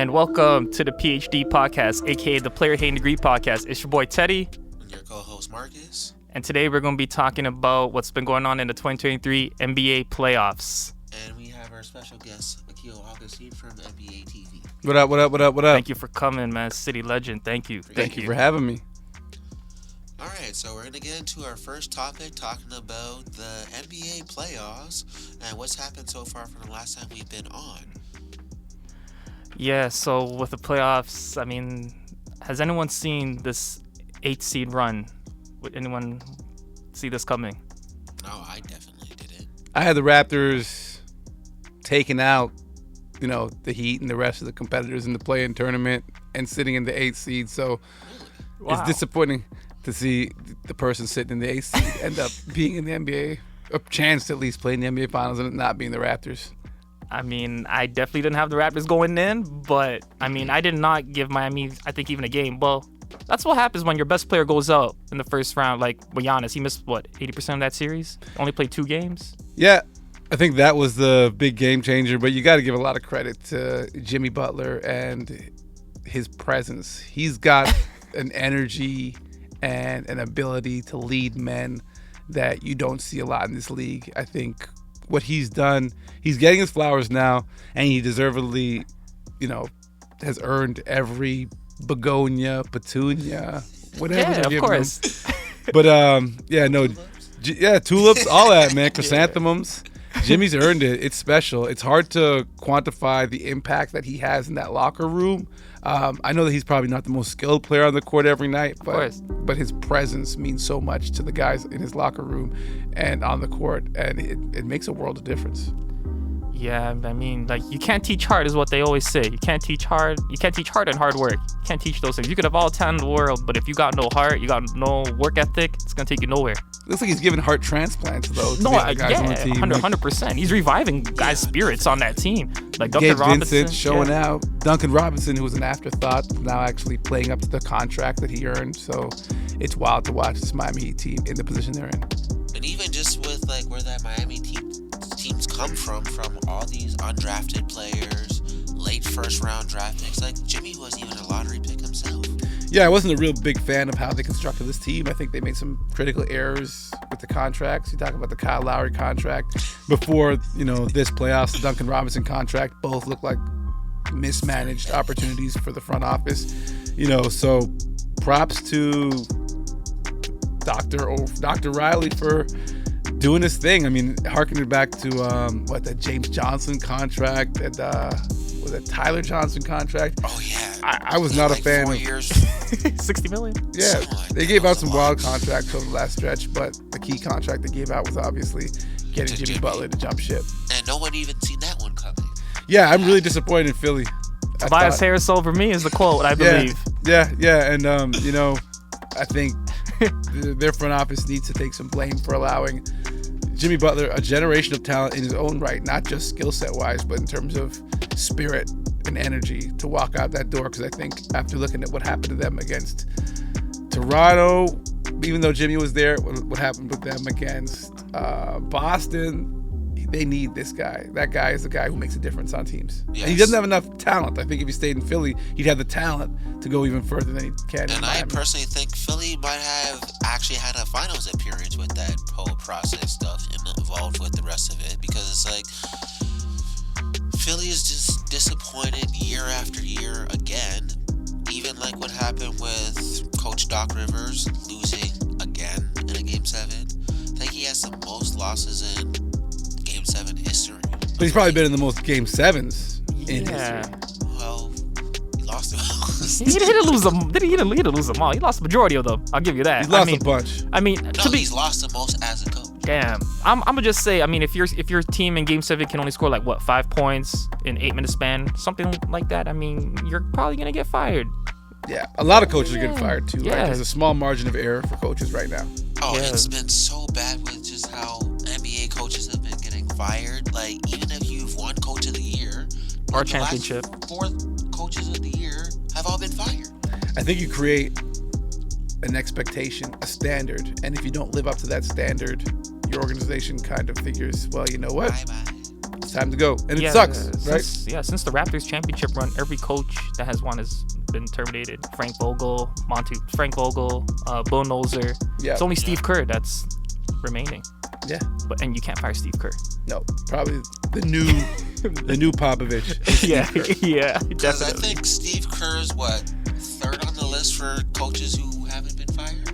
and welcome to the PhD podcast, aka the Player Hating Degree podcast. It's your boy Teddy. And your co-host Marcus. And today we're going to be talking about what's been going on in the 2023 NBA playoffs. And we have our special guest, Akil Augustine from NBA TV. What up? Thank you for coming, man. City legend. Thank you. Thank you for having me. All right, so we're going to get into our first topic, talking about the NBA playoffs and what's happened so far from the last time we've been on. Yeah, so with the playoffs, I mean, has anyone seen this 8 seed run? Would anyone see this coming? No, I definitely didn't. I had the Raptors taking out, the Heat and the rest of the competitors in the play-in tournament and sitting in the 8th seed. So Wow. It's disappointing to see the person sitting in the 8th seed end up being in the NBA, a chance to at least play in the NBA Finals and it not being the Raptors. I mean, I definitely didn't have the Raptors going in, but, I mean, I did not give Miami, I think, even a game. Well, that's what happens when your best player goes out in the first round. Like, with Giannis, he missed, 80% of that series? Only played 2 games? Yeah, I think that was the big game changer, but you got to give a lot of credit to Jimmy Butler and his presence. He's got an energy and an ability to lead men that you don't see a lot in this league. I think what he's done, he's getting his flowers now, and he deservedly, has earned every begonia, petunia, whatever. Yeah, of course. But tulips, all that, man, chrysanthemums. Jimmy's earned it. It's special. It's hard to quantify the impact that he has in that locker room. I know that he's probably not the most skilled player on the court every night, but his presence means so much to the guys in his locker room and on the court, and it makes a world of difference. Yeah, I mean, you can't teach hard is what they always say. You can't teach hard and hard work. You can't teach those things. You could have all talent in the world, but if you got no heart, you got no work ethic, it's going to take you nowhere. Looks like he's giving heart transplants, though. No, on the team. 100%. He's reviving guys' spirits on that team. Like Duncan Robinson. Vincent showing out. Duncan Robinson, who was an afterthought, now actually playing up to the contract that he earned. So it's wild to watch this Miami Heat team in the position they're in. And even just with where that Miami teams come from all these undrafted players, late first round draft picks, Jimmy wasn't even a lottery pick himself. Yeah, I wasn't a real big fan of how they constructed this team. I think they made some critical errors with the contracts. You talk about the Kyle Lowry contract before, this playoffs, the Duncan Robinson contract, both look like mismanaged opportunities for the front office. So props to Dr. Riley for doing his thing. I mean, harkening back to that James Johnson contract and was that Tyler Johnson contract? Oh yeah, I was not a fan 4 of years. $60 million. Yeah, they gave out some wild contracts over the last stretch, but the key contract they gave out was obviously getting Jimmy Butler to jump ship. And no one even seen that one coming. Yeah, I'm really disappointed in Philly. Tobias Harris over me is the quote, I believe. Yeah, and I think their front office needs to take some blame for allowing Jimmy Butler, a generation of talent in his own right, not just skill set wise, but in terms of spirit and energy, to walk out that door. Because I think after looking at what happened to them against Toronto, even though Jimmy was there, what happened with them against Boston, they need this guy. That guy is the guy who makes a difference on teams. Yes. And he doesn't have enough talent. I think if he stayed in Philly, he'd have the talent to go even further than he can. And I personally think Philly might have actually had a finals appearance with that whole process stuff involved with the rest of it, because it's Philly is just disappointed year after year again. Even what happened with Coach Doc Rivers losing again in a Game 7. I think he has the most losses in Game 7 history. But he's probably been in the most Game 7s in history. Well, he lost them all. He didn't lose them. He didn't lose them all. He lost the majority of them. I'll give you that. He's lost a bunch. I mean, he's lost the most as a coach. Damn. I'm gonna just say, I mean, if your team in Game 7 can only score 5 points in 8-minute span, something like that, I mean, you're probably gonna get fired. Yeah, a lot of coaches are getting fired too. Yeah. Right? There's a small margin of error for coaches right now. Oh, yeah. It's been so bad with just how NBA coaches have been getting fired. Even if you've won Coach of the Year, or championship, last 4 coaches of the year have all been fired. I think you create an expectation, a standard, and if you don't live up to that standard, your organization kind of figures, well, you know what? Bye-bye. time to go. And it sucks, right? Since the Raptors championship run, every coach that has won has been terminated. Frank Vogel, Bill Noser. Yeah. It's only Steve Kerr that's remaining. Yeah. And you can't fire Steve Kerr. No, probably the new Popovich. Yeah, Because I definitely. think Steve Kerr is third on the list for coaches who haven't been fired.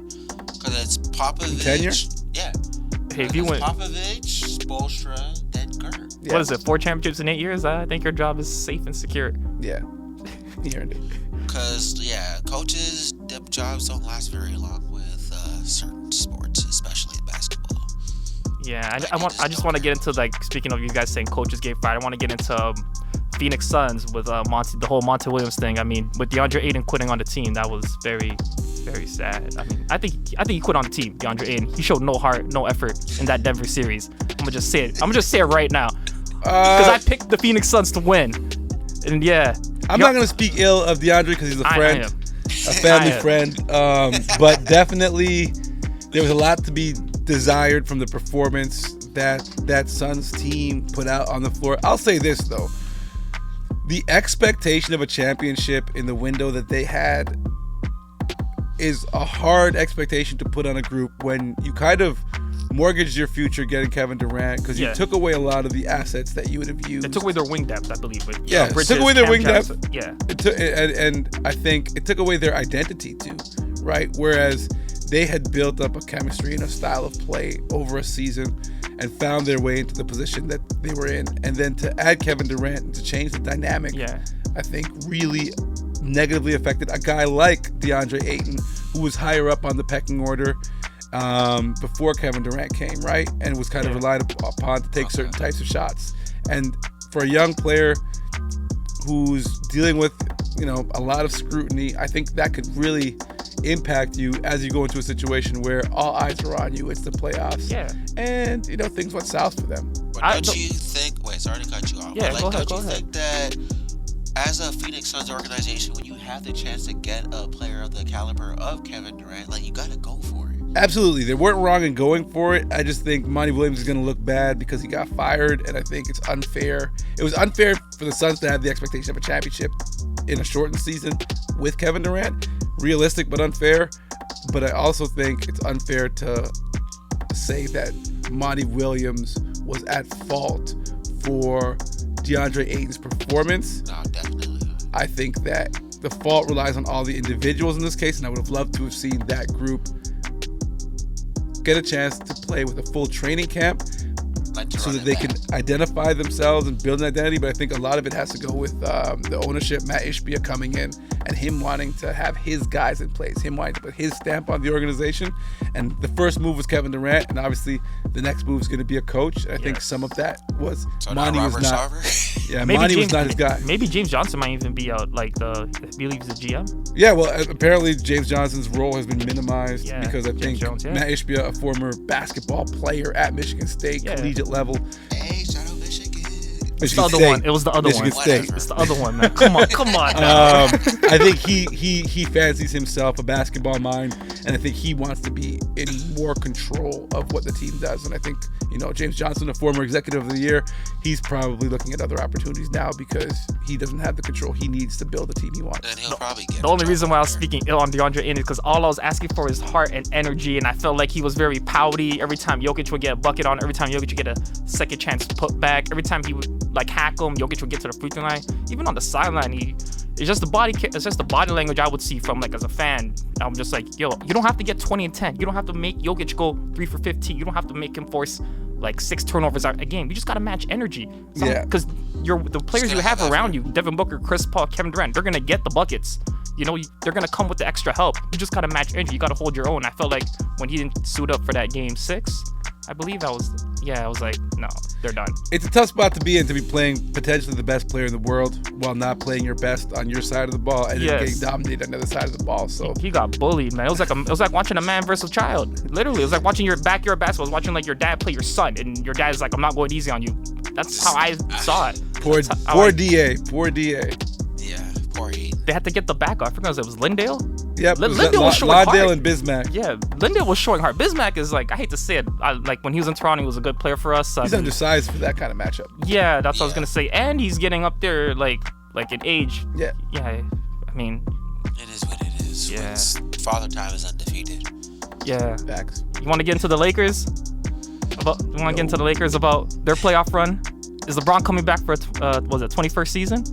Because it's Popovich. Tenure? Yeah. Hey, if you went, Popovich, Spoelstra, then Kerr. Yeah. what is it, 4 championships in 8 years? I think your job is safe and secure. Yeah. He earned it. Because, coaches, their jobs don't last very long with certain sports, especially basketball. Yeah, I just want to get into, like, speaking of you guys saying coaches get fired, I want to get into Phoenix Suns with the whole Monty Williams thing. I mean, with DeAndre Ayton quitting on the team, that was very, very sad. I mean, I think he quit on the team, DeAndre Ayton. He showed no heart, no effort in that Denver series. I'm gonna just say it right now, because I picked the Phoenix Suns to win. And I'm not gonna speak ill of DeAndre because he's a friend, a family friend. But definitely, there was a lot to be desired from the performance that Suns team put out on the floor. I'll say this though. The expectation of a championship in the window that they had is a hard expectation to put on a group when you kind of mortgaged your future getting Kevin Durant because you took away a lot of the assets that you would have used. They took away their wing depth, I believe. With, Bridges, took away their wing depth. Yeah. And I think it took away their identity too, right? Whereas they had built up a chemistry and a style of play over a season and found their way into the position that they were in. And then to add Kevin Durant and to change the dynamic, I think really negatively affected a guy like DeAndre Ayton, who was higher up on the pecking order before Kevin Durant came, right? And was kind of relied upon to take certain types of shots. And for a young player who's dealing with, a lot of scrutiny, I think that could really impact you as you go into a situation where all eyes are on you. It's the playoffs. Yeah. And, things went south for them. But don't you think, sorry to cut you off. Yeah, go ahead. Don't you think that as a Phoenix Suns organization, when you have the chance to get a player of the caliber of Kevin Durant, you got to go for it? Absolutely. They weren't wrong in going for it. I just think Monty Williams is going to look bad because he got fired, and I think it's unfair. It was unfair for the Suns to have the expectation of a championship in a shortened season with Kevin Durant. Realistic but unfair. But I also think it's unfair to say that Monty Williams was at fault for DeAndre Ayton's performance. No, definitely. I think that the fault relies on all the individuals in this case, and I would have loved to have seen that group get a chance to play with a full training camp so that they can identify themselves and build an identity. But I think a lot of it has to go with the ownership, Matt Ishbia coming in and him wanting to have his guys in place, him wanting to put his stamp on the organization. And the first move was Kevin Durant, and obviously the next move is going to be a coach. I think some of that was Monty was not. Yeah, Monty was not his guy. Maybe James Johnson might even be out, I believe he's the GM. Yeah, well, apparently James Johnson's role has been minimized because I think Matt Ishbia, a former basketball player at Michigan State, collegiate level. Hey, shout out Michigan. It's the other one. It was the other Michigan one. State. It's the other one, man. Come on. I think he fancies himself a basketball mind, and I think he wants to be in more control of what the team does. And I think, James Johnson, a former executive of the year, he's probably looking at other opportunities now because he doesn't have the control he needs to build the team he wants. And he'll probably get the only reason why I was speaking ill on DeAndre Ayton is because all I was asking for is heart and energy, and I felt like he was very pouty every time Jokic would get a bucket on, every time Jokic would get a second chance put back, every time he would hack him, Jokic would get to the free throw line. Even on the sideline, it's just the body language I would see from as a fan. I'm just like, yo, you don't have to get 20 and 10. You don't have to make Jokic go 3 for 15. You don't have to make him force 6 turnovers a game. You just gotta match energy. Because the players you have around you, Devin Booker, Chris Paul, Kevin Durant, they're gonna get the buckets. They're gonna come with the extra help. You just gotta match energy. You gotta hold your own. I felt like when he didn't suit up for that game 6, I believe I was like, no, they're done. It's a tough spot to be in, to be playing potentially the best player in the world while not playing your best on your side of the ball and then getting dominated on the other side of the ball. So he got bullied, man. It was like watching a man versus a child. Literally, it was like watching your backyard basketball. It was watching your dad play your son, and your dad's like, I'm not going easy on you. That's how I saw it. Poor DA. Yeah, poor Ayton. they had to get the backup. I forgot it was Lindale. Yep. Lindale was showing Lindale heart. and Bismack. Yeah, Lindale was showing heart. Bismack is like, I hate to say it, like when he was in Toronto, he was a good player for us. He's undersized for that kind of matchup. Yeah, that's what I was gonna say. And he's getting up there, like in age. Yeah. Yeah, I mean. It is what it is. Yeah. Father Time is undefeated. Yeah. Facts. You want to get into the Lakers? About their playoff run? Is LeBron coming back for was it 21st season?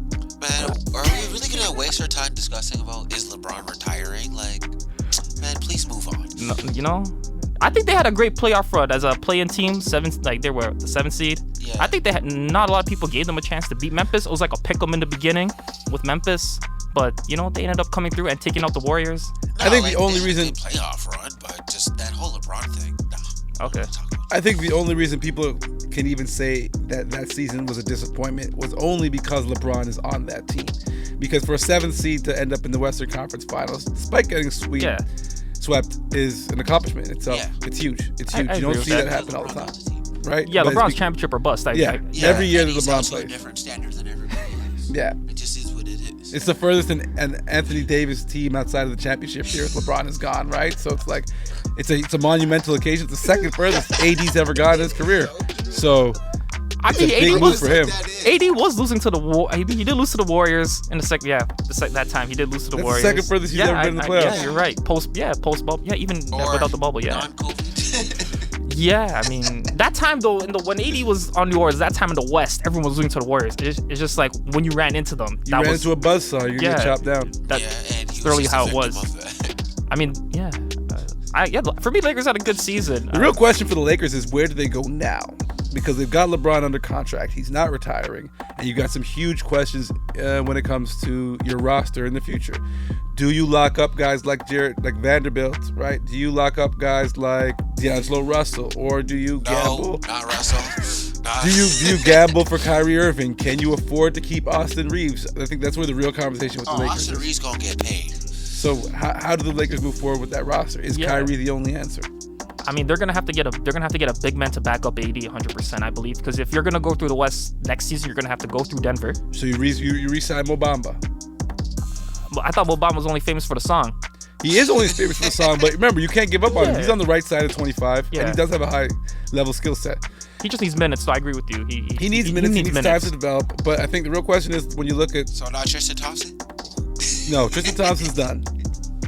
Man, are we really gonna waste our time discussing about is LeBron retiring? Like, man, please move on. No, you know, I think they had a great playoff run as a play-in team. They were the 7th seed. Yeah. I think they had not a lot of people gave them a chance to beat Memphis. It was like a pick 'em in the beginning with Memphis, but you know they ended up coming through and taking out the Warriors. I think the only reason playoff run, but just that whole LeBron thing. Nah. Okay. I think the only reason people can even say that season was a disappointment was only because LeBron is on that team. Because for a 7th seed to end up in the Western Conference Finals, despite getting swept, is an accomplishment itself. Yeah. It's huge. It's I huge. You don't agree see with that that. happen all the time, right? Yeah, But LeBron's championship or bust. Every year and that he's LeBron held to a plays. different standard than everybody else. Yeah. It just is what it is. It's the furthest an Anthony Davis team outside of the championship here. LeBron is gone, right? So it's like, it's a monumental occasion. It's the second furthest AD's ever gone in his career. So I it's a think big AD move for him. AD was losing to the He did lose to the Warriors in the second. Yeah, that time he did lose to the That's the Warriors. second furthest he's ever been in the playoffs. Yeah, you're right. Post bubble. Yeah, even Or without the bubble. Yeah. Non-COVID. Yeah, I mean that time though, when AD was on the Warriors, that time in the West, everyone was losing to the Warriors. It's just like when you ran into them, You ran into a buzzsaw, you're going to get chopped down. That's and he literally just a how it victim was. of that. I mean, yeah. For me, Lakers had a good season. The real question for the Lakers is where do they go now? Because they've got LeBron under contract. He's not retiring. And you've got some huge questions when it comes to your roster in the future. Do you lock up guys like Vanderbilt, right? Do you lock up guys like D'Angelo Russell? Or do you gamble? No, not Russell. Nah. Do you gamble for Kyrie Irving? Can you afford to keep Austin Reeves? I think that's where the real conversation with the Lakers Austin is. Reeves gonna get paid. So how do the Lakers move forward with that roster? Is Kyrie the only answer? I mean, they're gonna have to get a big man to back up AD 100%, I believe, because if you're gonna go through the West next season, you're gonna have to go through Denver. So you re-sign Mo Bamba. Well, I thought Obama was only famous for the song. He is only famous for the song, but remember, you can't give up on him. He's on the right side of 25, and Yeah. he does have a high level skill set. He just needs minutes, so I agree with you. He needs minutes. He needs time to develop. But I think the real question is when you look at So not Tristan Thompson? no, Tristan Thompson's done.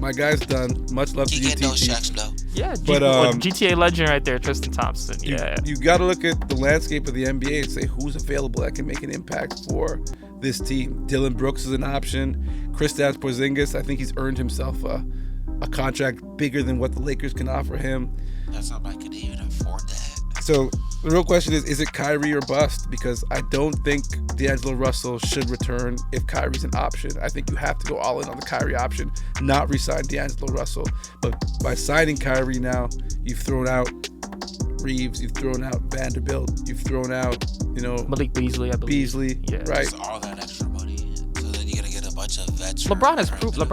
My guy's done. Much love to He getting those UTT. checks though. Yeah, But, GTA legend right there, Tristan Thompson. Yeah. You got to look at the landscape of the NBA and say who's available that can make an impact for this team. Dylan Brooks is an option. Kristaps Porzingis, I think he's earned himself a contract bigger than what the Lakers can offer him. That's not like I could even afford that. So the real question is it Kyrie or bust? Because I don't think D'Angelo Russell should return if Kyrie's an option. I think you have to go all in on the Kyrie option, not re-sign D'Angelo Russell. But by signing Kyrie now, you've thrown out Reeves, you've thrown out Vanderbilt, you've thrown out, Malik Beasley, I believe. Beasley, Yeah. right? It's all that extra money. So then you're gonna get a bunch of vets. LeBron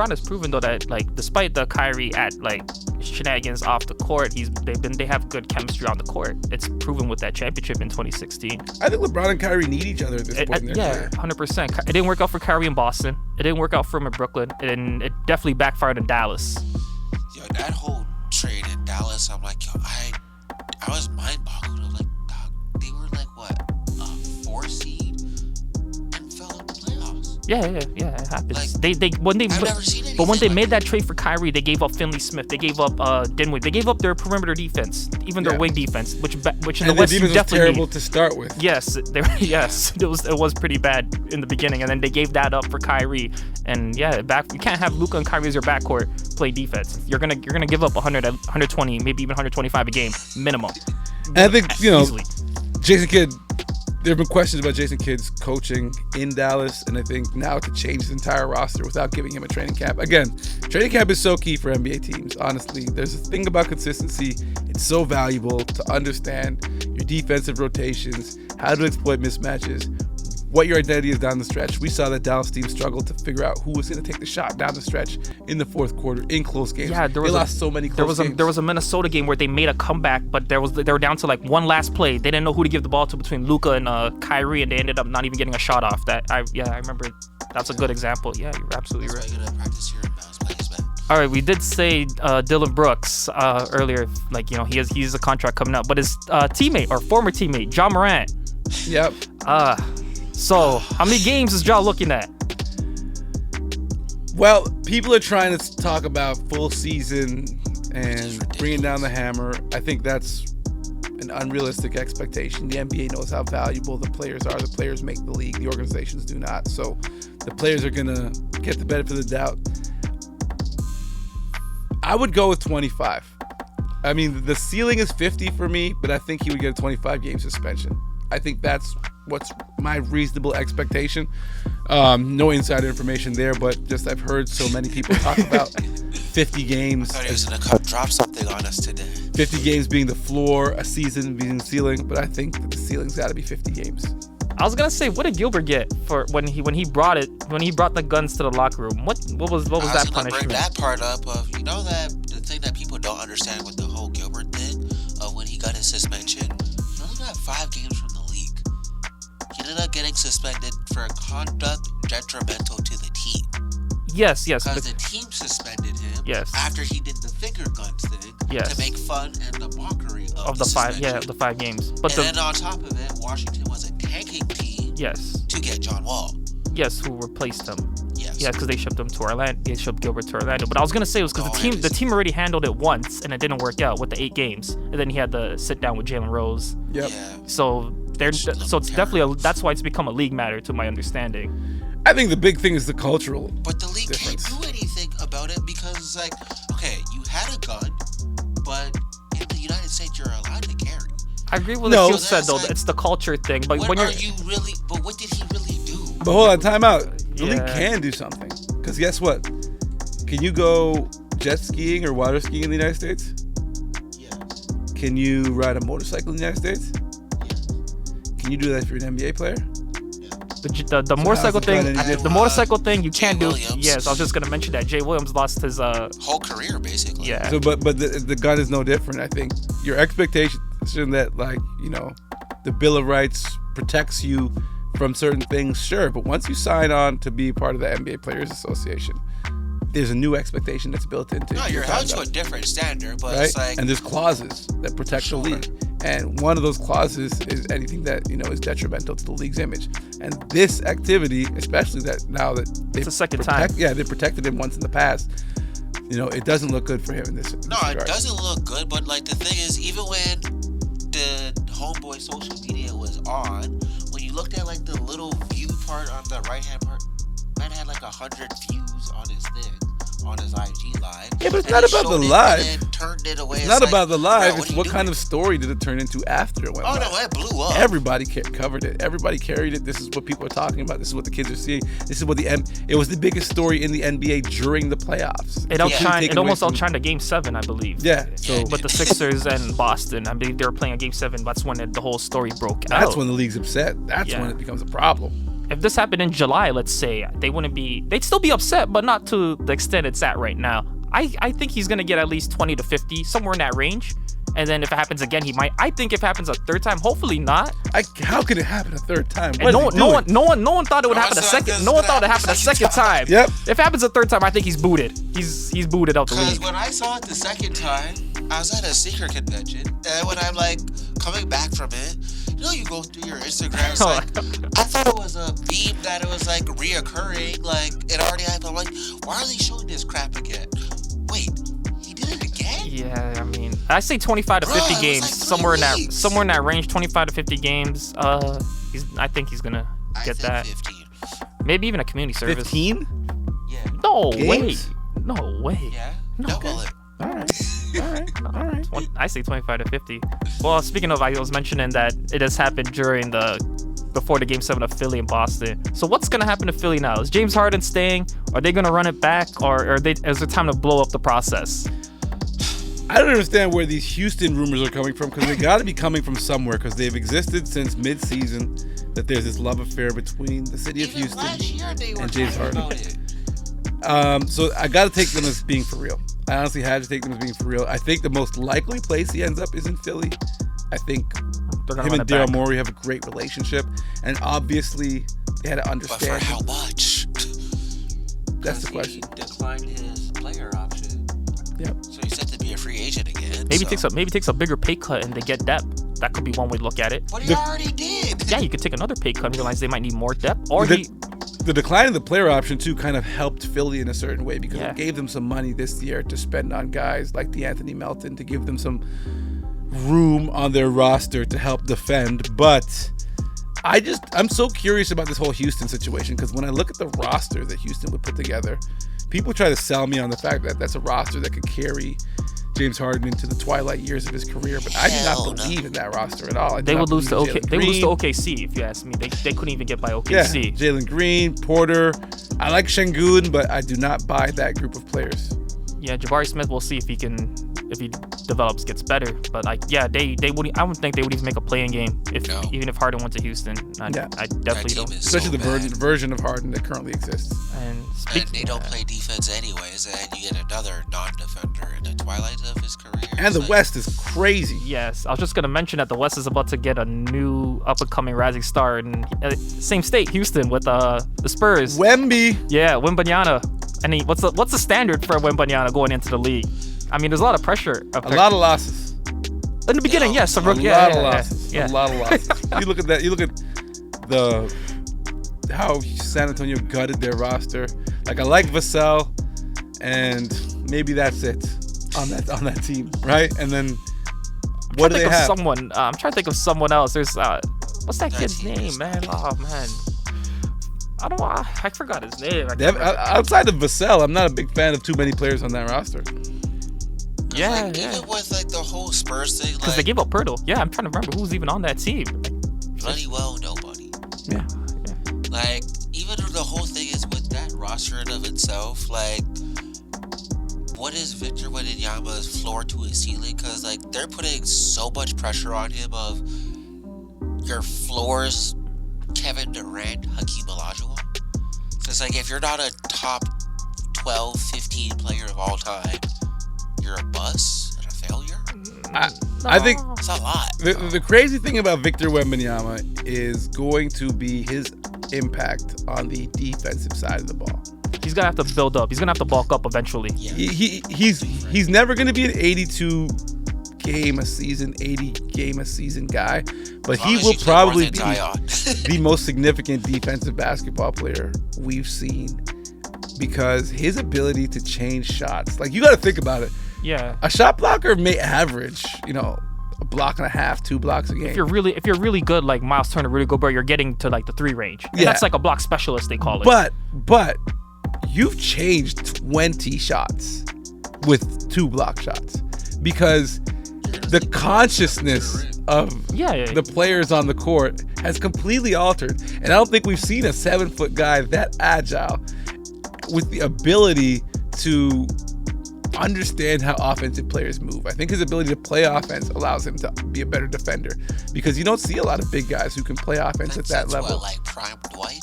has proven though that despite the Kyrie shenanigans off the court, they have good chemistry on the court. It's proven with that championship in 2016. I think LeBron and Kyrie need each other at this point in their career. 100%. It didn't work out for Kyrie in Boston. It didn't work out for him in Brooklyn, and it definitely backfired in Dallas. Yo, that whole trade in Dallas, I'm like, yo, I was mind boggled. I'm like, dog, they were like what, a 4 seed and fell in the playoffs. Yeah, it happens. Like, when they I've never seen anything but when they like made that trade for Kyrie, they gave up Finley Smith, they gave up Dinwiddie, they gave up their perimeter defense, even their wing defense, which in the And West the you defense was definitely terrible need. to start with. Yes, it was pretty bad in the beginning, and then they gave that up for Kyrie, and you can't have Luka and Kyrie as your backcourt play defense. You're gonna give up 100, 120, maybe even 125 a game minimum. And I think Easily. Jason Kidd. There have been questions about Jason Kidd's coaching in Dallas, and I think now to change his entire roster without giving him a training camp. Again, training camp is so key for NBA teams, honestly. There's a thing about consistency. It's so valuable to understand your defensive rotations, how to exploit mismatches, what your identity is down the stretch. We saw that Dallas team struggle to figure out who was going to take the shot down the stretch in the fourth quarter in close games. Yeah, they lost so many close games. There was a Minnesota game where they made a comeback, but they were down to like one last play. They didn't know who to give the ball to between Luka and Kyrie, and they ended up not even getting a shot off. I remember That's a good example. Yeah, you're absolutely That's right. why you gotta practice your bounce plays, man. All right, we did say Dylan Brooks earlier. Like, you know, he has a contract coming up, but his teammate or former teammate John Morant. Yep. So how many games is Ja looking at? Well, people are trying to talk about full season and bringing down the hammer. I think that's an unrealistic expectation. The NBA knows how valuable the players are. The players make the league. The organizations do not. So the players are going to get the benefit of the doubt. I would go with 25. I mean, the ceiling is 50 for me, but I think he would get a 25-game suspension. I think that's what's my reasonable expectation. No insider information there, but just I've heard so many people talk about 50 games. I thought he was gonna come drop something on us today. 50 games being the floor, a season being the ceiling, but I think that the ceiling's got to be 50 games. I was gonna say, what did Gilbert get for when he brought the guns to the locker room? What was that I was gonna punishment? bring that part up of, you know, that the thing that people don't understand with the whole Gilbert thing of when he got his suspension. He only got 5 games from the league. He ended up getting suspended for conduct detrimental to the team. Yes. Because But, the team suspended him Yes. after he did the finger guns thing Yes. to make fun and the mockery of the five, the 5 games. But and then on top of it, Washington was a tanking team yes, to get John Wall. who replaced him? Yes. Yeah, because they shipped him to Orlando. They shipped Gilbert to Orlando. But I was gonna say it was because the team already handled it once and it didn't work out with the 8 games, and then he had to sit down with Jalen Rose. Yep. Yeah. So it's definitely that's why it's become a league matter, to my understanding. I think the big thing is the cultural. But the league difference. can't do anything about it because it's like, okay, you had a gun, but in the United States you're allowed to carry. I agree with No. what you said though. Like, It's the culture thing. But What when you're are you really? But what did he really do? But hold on, time out. The league Yeah. can do something. Because guess what? Can you go jet skiing or water skiing in the United States? Yes. Can you ride a motorcycle in the United States? Yes. Can you do that if you're an NBA player? the motorcycle how's it got thing, any the motorcycle thing you Jay can't do. Williams. Yes, I was just gonna mention that Jay Williams lost his Whole career basically. yeah. So, but the gun is no different. I think your expectation that, like, you know, the Bill of Rights protects you from certain things, sure. But once you sign on to be part of the NBA Players Association, there's a new expectation that's built into No, your you're held to a conduct, different standard, but right? it's like, And there's clauses that protect the league. And one of those clauses is anything that, you know, is detrimental to the league's image. And this activity, especially that now that It's the second time. yeah, they protected him once in the past. You know, it doesn't look good for him in this. no, it regard. doesn't look good. But like the thing is, even when the homeboy social media was on, when you looked at like the little view part on the right hand part, man had like 100 views on his thing, on his IG live. Yeah, but it's And not he about the showed it live. and then turned it away. It's not about the live. Bro, It's what kind of story did it turn into after it went Oh live. no, it blew up. Everybody covered it. Everybody carried it. This is what people are talking about. This is what the kids are seeing. This is what it was the biggest story in the NBA during the playoffs. It almost outshined a Game 7, I believe. Yeah. So With the Sixers and Boston, I believe they were playing a Game 7. That's when the whole story broke out. that's when the league's upset. That's Yeah. when it becomes a problem. If this happened in July, let's say, they'd still be upset, but not to the extent it's at right now. I think he's gonna get at least 20 to 50, somewhere in that range. And then if it happens again, he might. I think if it happens a third time, hopefully not. How could it happen a third time? And no one thought it would No, happen a it's second. not No one gonna thought it happen happened a second time. Yep. If it happens a third time, I think he's booted. He's booted out the Because league. when I saw it the second time, I was at a sneaker convention, and when I'm like coming back from it, you know, you go through your Instagram, it's like, I thought it was a meme that it was like reoccurring, like it already happened. I'm like, why are they showing this crap again? Wait, he did it again? Yeah, I mean, I say 25 to 50 Bruh, it was games, like 3 somewhere in weeks. that range, 25 to 50 games. I think he's gonna I get think that. 15. Maybe even a community service. 15? Yeah. No way. Games? No way. Yeah. No. Double it. All right. I say 25 to 50. Well, speaking of, I was mentioning that it has happened before the Game 7 of Philly and Boston. So what's gonna happen to Philly now? Is James Harden staying? Are they gonna run it back, or is it time to blow up the process? I don't understand where these Houston rumors are coming from, because they got to be coming from somewhere, because they've existed since mid-season, that there's this love affair between the city of Even Houston last year they were and James talking Harden. about it. So I got to take them as being for real. I honestly had to take them as being for real. I think the most likely place he ends up is in Philly. I think They're gonna him run and it back. Daryl Morey have a great relationship, and obviously they had to But for understand. how much? That's the question. He declined his player option. Yep. So he's set to be a free agent again. Maybe takes a bigger pay cut and they get depth. That could be one way to look at it. But he already did. Yeah, you could take another pay cut and realize they might need more depth. Or the decline of the player option too kind of helped Philly in a certain way because Yeah. it gave them some money this year to spend on guys like Anthony Melton to give them some room on their roster to help defend. But I'm so curious about this whole Houston situation because when I look at the roster that Houston would put together, people try to sell me on the fact that that's a roster that could carry James Harden into the twilight years of his career, but I do not believe in that roster at all. they would lose to OKC if you ask me. They couldn't even get by OKC. Yeah, Jalen Green, Porter. I like Şengün, but I do not buy that group of players. Yeah, Jabari Smith. We'll see if he develops, gets better. But they would. I don't think they would even make a play-in game even if Harden went to Houston. I definitely don't. Especially the version of Harden that currently exists. And they don't play defense anyways, and you get another non-defender in the twilight of his career. And the West is crazy. Yes, I was just gonna mention that the West is about to get a new up-and-coming rising star in same state, Houston, with the Spurs. Wemby. Yeah, Wembanyama. And what's the standard for Wembanyama going into the league? I mean, there's a lot of pressure. A lot of losses. In the beginning, yes. A lot of losses. Yeah. You look at that. You look at how San Antonio gutted their roster. Like I like Vassell, and maybe that's it on that team, right? And then what do they have? I'm trying to think of someone else. There's what's that kid's name, man? Oh man, I forgot his name. Outside of Vassell, I'm not a big fan of too many players on that roster. Yeah, even with like the whole Spurs thing, because they gave up Pirtle. Yeah, I'm trying to remember who's even on that team. Bloody well, nobody. Yeah. Like even the whole thing is with that roster in of itself, like what is Victor Wembanyama's floor to his ceiling? Because like they're putting so much pressure on him of your floors, Kevin Durant, Hakeem Olajuwon. So it's like if you're not a top 12, 15 player of all time, you're a bust and a failure. I think it's a lot. The crazy thing about Victor Wembanyama is going to be his impact on the defensive side of the ball. He's gonna have to build up. He's gonna have to bulk up eventually. Yeah. He's never gonna be an 82 game a season, 80 game a season guy, but he will probably be the most significant defensive basketball player we've seen because his ability to change shots. Like you got to think about it. Yeah. A shot blocker may average, a block and a half, 2 blocks a game. If you're really good, like Miles Turner, Rudy Gobert, you're getting to like the 3 range. And that's like a block specialist, they call it. But you've changed 20 shots with 2 block shots because the consciousness of the players on the court has completely altered. And I don't think we've seen a 7-foot guy that agile with the ability to understand how offensive players move. I think his ability to play offense allows him to be a better defender because you don't see a lot of big guys who can play offense at that level. What, like prime Dwight?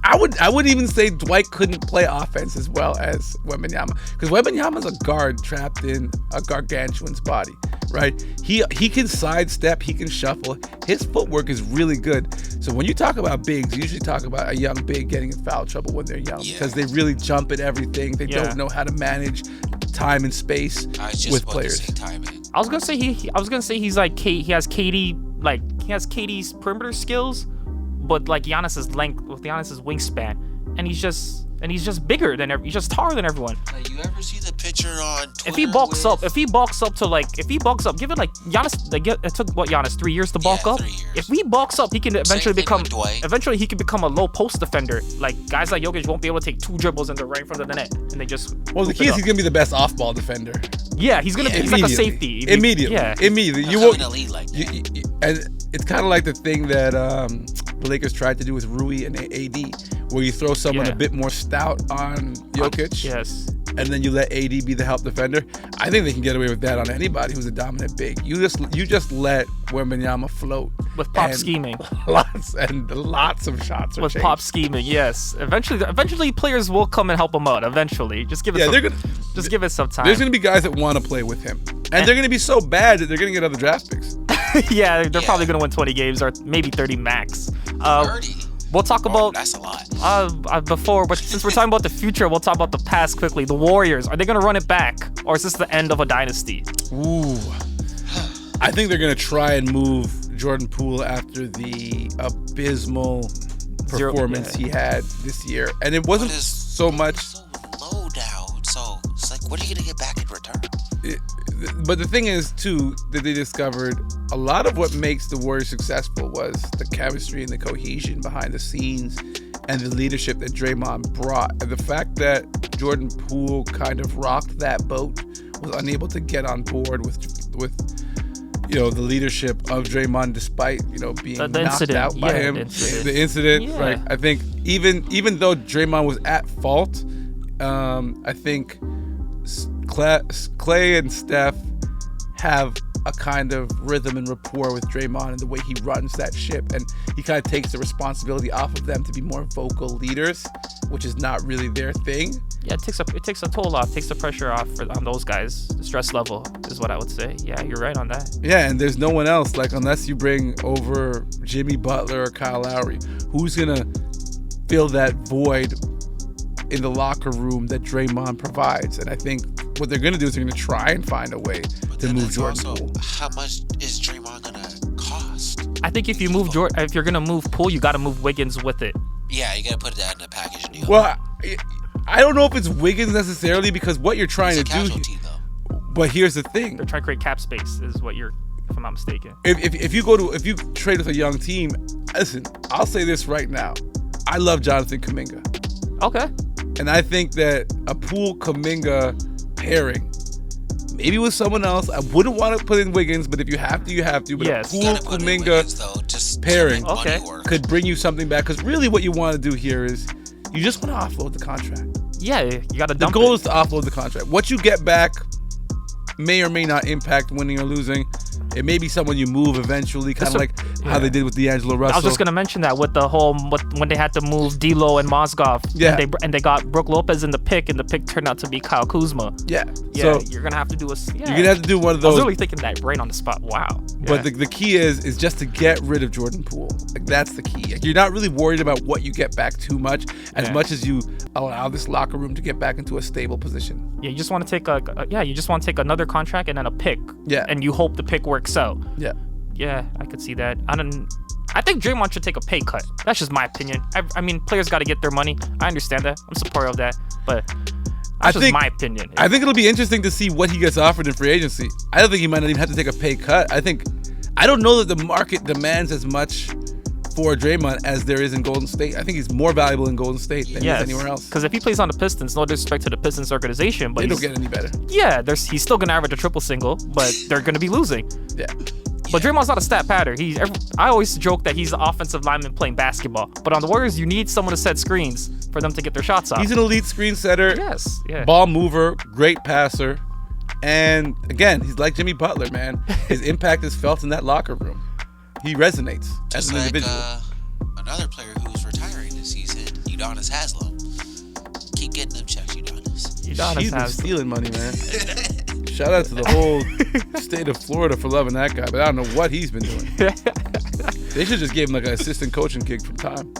I would even say Dwight couldn't play offense as well as Wembanyama because Wembanyama's a guard trapped in a gargantuan's body, right? He can sidestep, he can shuffle. His footwork is really good. So when you talk about bigs, you usually talk about a young big getting in foul trouble when they're young because they really jump at everything. They don't know how to manage time and space with players. I was gonna say he's like he has KD's perimeter skills. But like Giannis's length, with Giannis's wingspan, and he's just bigger than he's just taller than everyone. Like you ever see the picture on Twitter? If he bulks up, give it like Giannis. It took Giannis 3 years to bulk up. 3 years. If he bulks up, he can eventually become become a low post defender. Like guys like Jokic won't be able to take 2 dribbles and they're right in front of the net, and they just. Well, the key is he's gonna be the best off-ball defender. Yeah, he's gonna be. He's like a safety. Immediately. You won't. And it's kind of like the thing that the Lakers tried to do with Rui and AD, where you throw someone a bit more stout on Jokic. Yes. And then you let AD be the help defender. I think they can get away with that on anybody who's a dominant big. You just let Wembanyama float with pop scheming. Lots of shots. With pop scheming, yes. Eventually, players will come and help him out. Eventually, just give it some time. There's gonna be guys that want to play with him, and they're gonna be so bad that they're gonna get other draft picks. They're probably gonna win 20 games or maybe 30 max. 30. We'll talk about That's a lot. before, but since we're talking about the future, we'll talk about the past quickly. The Warriors, are they gonna run it back, or is this the end of a dynasty? Ooh. I think they're gonna try and move Jordan Poole after the abysmal performance he had this year, and it wasn't so much. So low now, so it's like, what are you gonna get back in return? But the thing is, too, that they discovered a lot of what makes the Warriors successful was the chemistry and the cohesion behind the scenes and the leadership that Draymond brought. And the fact that Jordan Poole kind of rocked that boat, was unable to get on board with the leadership of Draymond, despite being knocked incident. out by him. The incident, Yeah. right? I think even though Draymond was at fault, I think Clay and Steph have a kind of rhythm and rapport with Draymond and the way he runs that ship, and he kind of takes the responsibility off of them to be more vocal leaders, which is not really their thing. Yeah, it takes a toll off, takes the pressure off on those guys. The stress level is what I would say. Yeah, you're right on that. Yeah, and there's no one else, like, unless you bring over Jimmy Butler or Kyle Lowry, who's gonna fill that void in the locker room that Draymond provides. And I think what they're gonna do is they're gonna try and find a way to move Jordan Poole. How much is Draymond gonna cost? I think if you're gonna move Poole, you got to move Wiggins with it. Yeah, you gotta put that in a package deal. Well, I don't know if it's Wiggins necessarily, because what you're trying to do. Casualty, though. But here's the thing: They're trying to create cap space, is what if I'm not mistaken. if you trade with a young team, listen, I'll say this right now: I love Jonathan Kuminga. Okay. And I think that a Poole-Kuminga pairing, maybe with someone else, I wouldn't want to put in Wiggins, but if you have to, you have to. But Yes. a You gotta put in Wiggins, though, Poole-Kuminga just pairing to make money Okay. work. could bring you something back. Because really what you want to do here is you just want to offload the contract. Yeah, you got to The dump goal it. is to offload the contract. What you get back may or may not impact winning or losing. It may be someone you move eventually, kind of like how they did with D'Angelo Russell. I was just gonna mention that with the whole when they had to move D'Lo and Mozgov. Yeah. And they got Brook Lopez in the pick, and the pick turned out to be Kyle Kuzma. Yeah. Yeah, So you're gonna have to do you're gonna have to do one of I was those. really thinking that right on the spot. Wow. But Yeah. the key is just to get rid of Jordan Poole. Like, that's the key. Like, you're not really worried about what you get back too much, as much as you allow this locker room to get back into a stable position. Yeah, you just want to take another contract and then a pick. Yeah. And you hope the pick works out. Yeah. Yeah, I could see that. I think Draymond should take a pay cut. That's just my opinion. I mean, players got to get their money. I understand that. I'm supportive of that. But that's just my opinion. I think it'll be interesting to see what he gets offered in free agency. I don't think he might not even have to take a pay cut. I don't know that the market demands as much for Draymond as there is in Golden State. I think he's more valuable in Golden State than he is anywhere else. Because if he plays on the Pistons, no disrespect to the Pistons organization, but They don't get any better. yeah, he's still gonna average a triple single, but they're gonna be losing. Yeah. But Draymond's not a stat pattern. I always joke that he's the offensive lineman playing basketball. But on the Warriors, you need someone to set screens for them to get their shots off. He's an elite screen setter. Yes, yeah. Ball mover, great passer. And again, he's like Jimmy Butler, man. His impact is felt in that locker room. He resonates as Just an like individual. another player who's retiring this season, Udonis Haslem. Keep getting them checks, Udonis. Udonis He's been has- stealing money, man. Shout out to the whole state of Florida for loving that guy, but I don't know what he's been doing. They should just give him like an assistant coaching gig from time.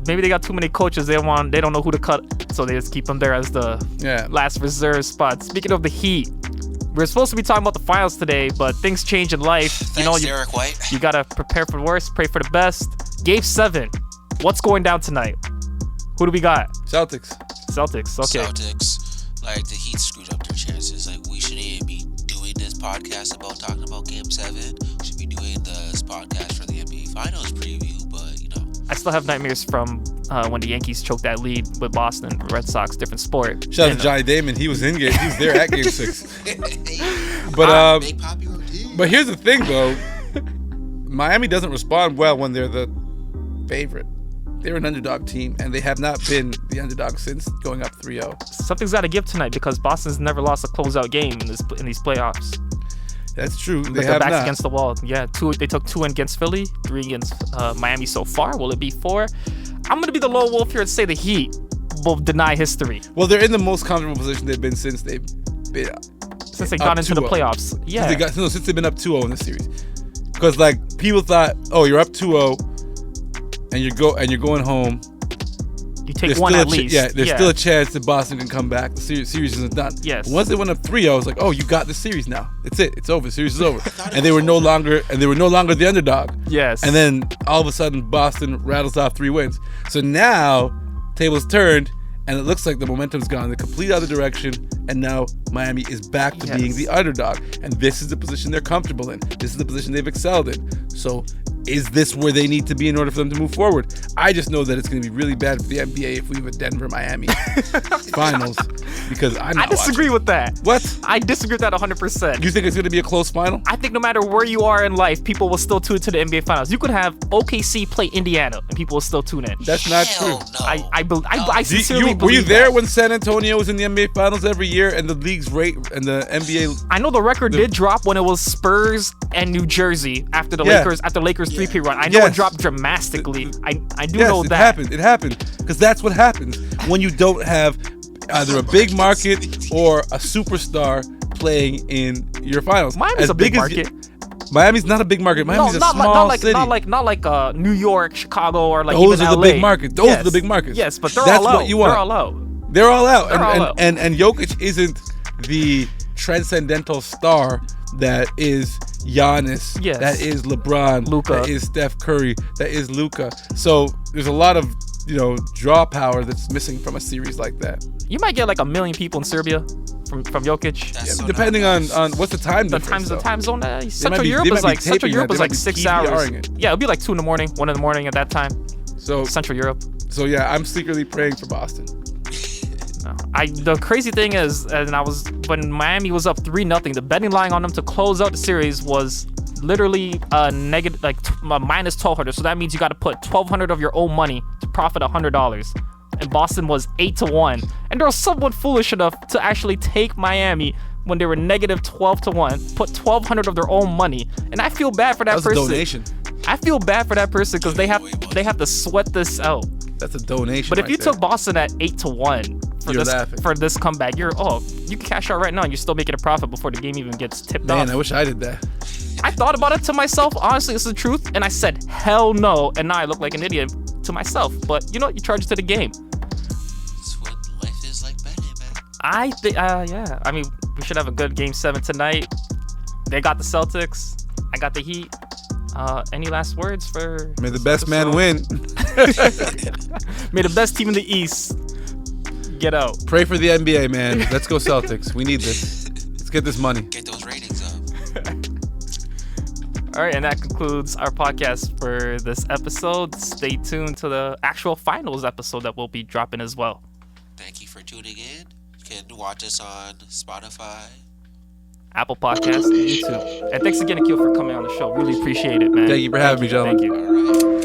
Maybe they got too many coaches. They don't know who to cut, so they just keep him there as the last reserve spot. Speaking of the Heat, we're supposed to be talking about the finals today, but things change in life. Thanks, Derek White. You gotta prepare for the worst, pray for the best. Game 7. What's going down tonight? Who do we got? Celtics. Celtics. Okay. Celtics, like, the Heat screwed up their chances. Like, we shouldn't even be doing this podcast about talking about Game 7. We should be doing this podcast for the NBA Finals preview, but, I still have nightmares from when the Yankees choked that lead with Boston. Red Sox, different sport. Shout out to Johnny Damon. He was there at Game 6. But Big Poppy routine. but here's the thing, though. Miami doesn't respond well when they're the favorite. They're an underdog team, and they have not been the underdog since going up 3-0. Something's got to give tonight because Boston's never lost a closeout game in these playoffs. That's true. They With have their backs not. against the wall. Yeah, they took 2 against Philly, 3 against Miami so far. Will it be 4? I'm gonna be the lone wolf here and say the Heat will deny history Well, they're in the most comfortable position they've been since they've been since they up got into the 2-0. playoffs. Yeah, Since they've been up 2-0 in the series. Because, like, people thought, oh, you're up 2-0. and you're going home. You take one at least. There's still a chance that Boston can come back. The series isn't done. Yes. But once they went up 3-0, I was like, oh, you got the series now. It's it. It's over. The series is over. And they were no longer the underdog. Yes. And then all of a sudden, Boston rattles off 3 wins. So now, tables turned, and it looks like the momentum's gone in the complete other direction. And now Miami is back to being the underdog. And this is the position they're comfortable in. This is the position they've excelled in. So is this where they need to be in order for them to move forward? I just know that it's going to be really bad for the NBA if we have a Denver-Miami finals, because I disagree with that. What? I disagree with that 100%. You think it's going to be a close final? I think no matter where you are in life, people will still tune into the NBA finals. You could have OKC play Indiana, and people will still tune in. That's not Hell true. No. I sincerely believe were you there that. when San Antonio was in the NBA finals every year, and the league's rate and the NBA? I know the record did drop when it was Spurs and New Jersey after the Lakers 3-peat run. I know it dropped dramatically. I do know that. It happened because that's what happens when you don't have either a big market or a superstar playing in your finals. Miami's a big market. Miami's not a big market. Miami's a small city. Not like New York, Chicago, or like those even are the LA. big markets. Those are the big markets. Yes, but they're that's all out. what you want. They're all out. They're all out. And Jokic isn't the transcendental star that is Giannis, that is LeBron, Luka, that is Steph Curry, that is Luka. So there's a lot of draw power that's missing from a series like that. You might get like 1 million people in Serbia from Jokic. Depending on what's the time difference. The time zone. Central Europe is like 6 hours. Yeah, it'll be like 2 in the morning, 1 in the morning at that time. So Central Europe. So yeah, I'm secretly praying for Boston. The crazy thing is, when Miami was up 3-0, the betting line on them to close out the series was literally negative, like minus 1,200. So that means you got to put 1,200 of your own money to profit $100. And Boston was 8-1, and they were somewhat foolish enough to actually take Miami when they were negative 12-1, put 1,200 of their own money. And I feel bad for that person. That's a donation. I feel bad for that person because they have to sweat this out. That's a donation. But if you took Boston at 8-1 for this comeback, you can cash out right now and you're still making a profit before the game even gets tipped off. Man, I wish I did that. I thought about it to myself. Honestly, it's the truth. And I said, hell no. And now I look like an idiot to myself. But you charge it to the game. That's what life is like betting, man. I think, yeah. I mean, we should have a good Game 7 tonight. They got the Celtics. I got the Heat. Any last words for... May the best man win. May the best team in the East get out. Pray for the NBA, man. Let's go Celtics. We need this. Let's get this money. Get those ratings up. All right, and that concludes our podcast for this episode. Stay tuned to the actual finals episode that we'll be dropping as well. Thank you for tuning in. You can watch us on Spotify, Apple Podcasts, and YouTube. And thanks again, Akil, for coming on the show. Really appreciate it, man. Thank you for having me, gentlemen. Thank you. All right.